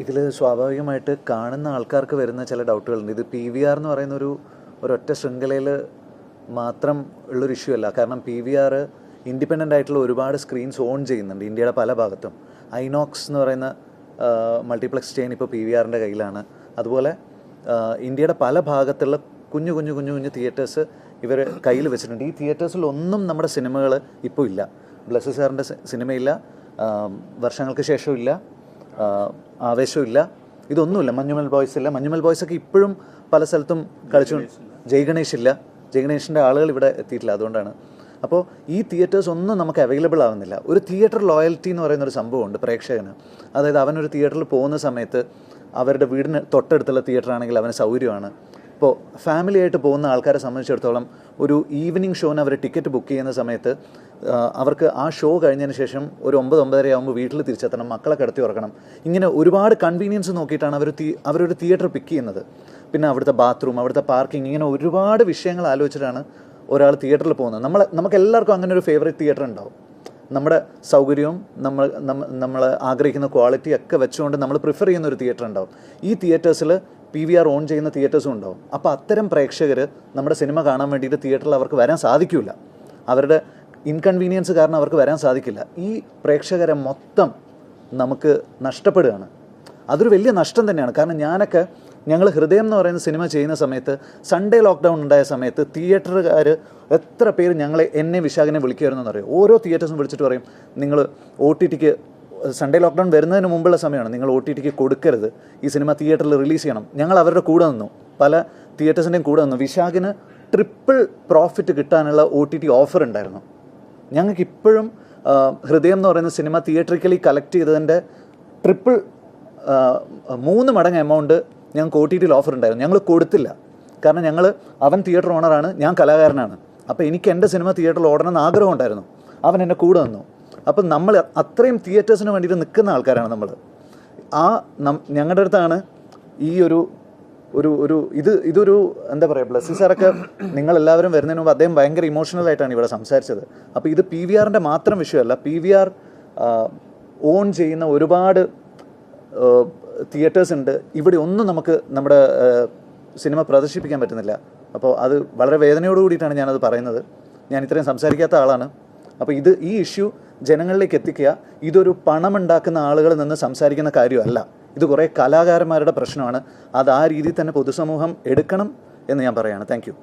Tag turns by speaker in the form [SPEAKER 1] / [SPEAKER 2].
[SPEAKER 1] ഇതിൽ സ്വാഭാവികമായിട്ട് കാണുന്ന ആൾക്കാർക്ക് വരുന്ന ചില ഡൗട്ടുകളുണ്ട്. ഇത് PVR എന്ന് പറയുന്ന ഒരൊറ്റ ശൃംഖലയിൽ മാത്രം ഉള്ളൊരു ഇഷ്യൂ അല്ല. കാരണം PVR ഇൻഡിപെൻഡൻ്റ് ആയിട്ടുള്ള ഒരുപാട് സ്ക്രീൻസ് ഓൺ ചെയ്യുന്നുണ്ട് ഇന്ത്യയുടെ പല ഭാഗത്തും. ഐനോക്സ് എന്ന് പറയുന്ന മൾട്ടിപ്ലക്സ് ചെയിൻ ഇപ്പോൾ PVRൻ്റെ കയ്യിലാണ്. അതുപോലെ ഇന്ത്യയുടെ പല ഭാഗത്തുള്ള കുഞ്ഞു കുഞ്ഞു കുഞ്ഞു കുഞ്ഞു തിയേറ്റേഴ്സ് ഇവർ കയ്യിൽ വെച്ചിട്ടുണ്ട്. ഈ തിയേറ്റേഴ്സിലൊന്നും നമ്മുടെ സിനിമകൾ ഇപ്പോൾ ഇല്ല. ബ്ലസ്സി സാറിൻ്റെ സിനിമയില്ല, വർഷങ്ങൾക്ക് ശേഷമില്ല, ആവേശമില്ല, ഇതൊന്നുമില്ല. മഞ്ഞുമൽ ബോയ്സ് ഇല്ല. മഞ്ഞുമൽ ബോയ്സൊക്കെ ഇപ്പോഴും പല സ്ഥലത്തും കളിച്ചു. ജയ് ഗണേഷ് ഇല്ല. ജയ് ഗണേഷിൻ്റെ ആളുകൾ ഇവിടെ എത്തിയിട്ടില്ല. അതുകൊണ്ടാണ്. അപ്പോൾ ഈ തിയേറ്റേഴ്സ് ഒന്നും നമുക്ക് അവൈലബിൾ ആവുന്നില്ല. ഒരു തിയേറ്റർ ലോയൽറ്റി എന്ന് പറയുന്നൊരു സംഭവമുണ്ട് പ്രേക്ഷകന്. അതായത് അവനൊരു തിയേറ്ററിൽ പോകുന്ന സമയത്ത് അവരുടെ വീടിന് തൊട്ടടുത്തുള്ള തിയേറ്റർ ആണെങ്കിൽ അവന് സൗകര്യമാണ്. ഇപ്പോൾ ഫാമിലി ആയിട്ട് പോകുന്ന ആൾക്കാരെ സംബന്ധിച്ചിടത്തോളം ഒരു ഈവനിങ് ഷോന് അവർ ടിക്കറ്റ് ബുക്ക് ചെയ്യുന്ന സമയത്ത് അവർക്ക് ആ ഷോ കഴിഞ്ഞതിന് ശേഷം ഒരു 9-9:30 ആകുമ്പോൾ വീട്ടിൽ തിരിച്ചെത്തണം, മക്കളെ കിടത്തി ഉറക്കണം. ഇങ്ങനെ ഒരുപാട് കൺവീനിയൻസ് നോക്കിയിട്ടാണ് അവരൊരു തിയേറ്റർ പിക്ക് ചെയ്യുന്നത്. പിന്നെ അവിടുത്തെ ബാത്റൂം, അവിടുത്തെ പാർക്കിംഗ്, ഇങ്ങനെ ഒരുപാട് വിഷയങ്ങൾ ആലോചിച്ചിട്ടാണ് ഒരാൾ തിയേറ്ററിൽ പോകുന്നത്. നമുക്ക് എല്ലാവർക്കും അങ്ങനെ ഒരു ഫേവറേറ്റ് തിയേറ്റർ ഉണ്ടാവും. നമ്മുടെ സൗകര്യവും നമ്മൾ ആഗ്രഹിക്കുന്ന ക്വാളിറ്റി ഒക്കെ വെച്ചുകൊണ്ട് നമ്മൾ പ്രിഫർ ചെയ്യുന്ന ഒരു തിയേറ്റർ ഉണ്ടാവും. ഈ തിയേറ്റേഴ്സിൽ PVR ഓൺ ചെയ്യുന്ന തിയേറ്റേഴ്സും ഉണ്ടാവും. അപ്പോൾ അത്തരം പ്രേക്ഷകർ നമ്മുടെ സിനിമ കാണാൻ വേണ്ടിയിട്ട് തിയേറ്ററിൽ അവർക്ക് വരാൻ സാധിക്കില്ല. അവരുടെ ഇൻകൺവീനിയൻസ് കാരണം അവർക്ക് വരാൻ സാധിക്കില്ല. ഈ പ്രേക്ഷകരെ മൊത്തം നമുക്ക് നഷ്ടപ്പെടുകയാണ്. അതൊരു വലിയ നഷ്ടം തന്നെയാണ്. കാരണം ഞങ്ങൾ ഹൃദയം എന്ന് പറയുന്ന സിനിമ ചെയ്യുന്ന സമയത്ത് സൺഡേ ലോക്ക്ഡൗൺ ഉണ്ടായ സമയത്ത് തിയേറ്ററുകാർ എത്ര പേര് എന്നെ വിശാഖനെ വിളിക്കുമായിരുന്നു അറിയാം. ഓരോ തിയേറ്റേഴ്സും വിളിച്ചിട്ട് പറയും, നിങ്ങൾ OTTക്ക് സൺഡേ ലോക്ക്ഡൗൺ വരുന്നതിന് മുമ്പുള്ള സമയമാണ്, നിങ്ങൾ OTTക്ക് കൊടുക്കരുത്, ഈ സിനിമ തിയേറ്ററിൽ റിലീസ് ചെയ്യണം. ഞങ്ങൾ അവരുടെ കൂടെ നിന്നു, പല തിയേറ്റേഴ്സിൻ്റെയും കൂടെ നിന്നു. വിശാഖിന് ട്രിപ്പിൾ പ്രോഫിറ്റ് കിട്ടാനുള്ള OTT ഓഫർ ഉണ്ടായിരുന്നു. ഞങ്ങൾക്കിപ്പോഴും ഹൃദയം എന്ന് പറയുന്ന സിനിമ തിയേറ്ററിക്കലി കളക്ട് ചെയ്തതിൻ്റെ ട്രിപ്പിൾ 3 മടങ്ങ് എമൗണ്ട് ഞങ്ങൾക്ക് OTTയിൽ ഓഫർ ഉണ്ടായിരുന്നു. ഞങ്ങൾ കൊടുത്തില്ല. കാരണം അവൻ തിയേറ്റർ ഓണറാണ്, ഞാൻ കലാകാരനാണ്. അപ്പോൾ എനിക്ക് എൻ്റെ സിനിമ തിയേറ്ററിൽ ഓടണമെന്ന് ആഗ്രഹം ഉണ്ടായിരുന്നു. അവൻ എൻ്റെ കൂടെ നിന്നു. അപ്പം നമ്മൾ അത്രയും തിയേറ്റേഴ്സിന് വേണ്ടിയിട്ട് നിൽക്കുന്ന ആൾക്കാരാണ് നമ്മൾ. ഞങ്ങളുടെ അടുത്താണ് ഈ ഇതൊരു എന്താ പറയുക, ബ്ലസ്സി സാറൊക്കെ നിങ്ങളെല്ലാവരും വരുന്നതിന് മുമ്പ് അദ്ദേഹം ഭയങ്കര ഇമോഷണലായിട്ടാണ് ഇവിടെ സംസാരിച്ചത്. അപ്പോൾ ഇത് PVRൻ്റെ മാത്രം വിഷയമല്ല. PVR ഓൺ ചെയ്യുന്ന ഒരുപാട് തിയേറ്റേഴ്സ് ഉണ്ട്. ഇവിടെ ഒന്നും നമുക്ക് നമ്മുടെ സിനിമ പ്രദർശിപ്പിക്കാൻ പറ്റുന്നില്ല. അപ്പോൾ അത് വളരെ വേദനയോട് കൂടിയിട്ടാണ് ഞാനത് പറയുന്നത്. ഞാൻ ഇത്രയും സംസാരിക്കാത്ത ആളാണ്. അപ്പോൾ ഈ ഇഷ്യൂ ജനങ്ങളിലേക്ക് എത്തിക്കുക. ഇതൊരു പണമുണ്ടാക്കുന്ന ആളുകളിൽ നിന്ന് സംസാരിക്കുന്ന കാര്യമല്ല. ഇത് കുറേ കലാകാരന്മാരുടെ പ്രശ്നമാണ്. അത് ആ രീതിയിൽ തന്നെ പൊതുസമൂഹം എടുക്കണം എന്ന് ഞാൻ പറയുകയാണ്. Thank you.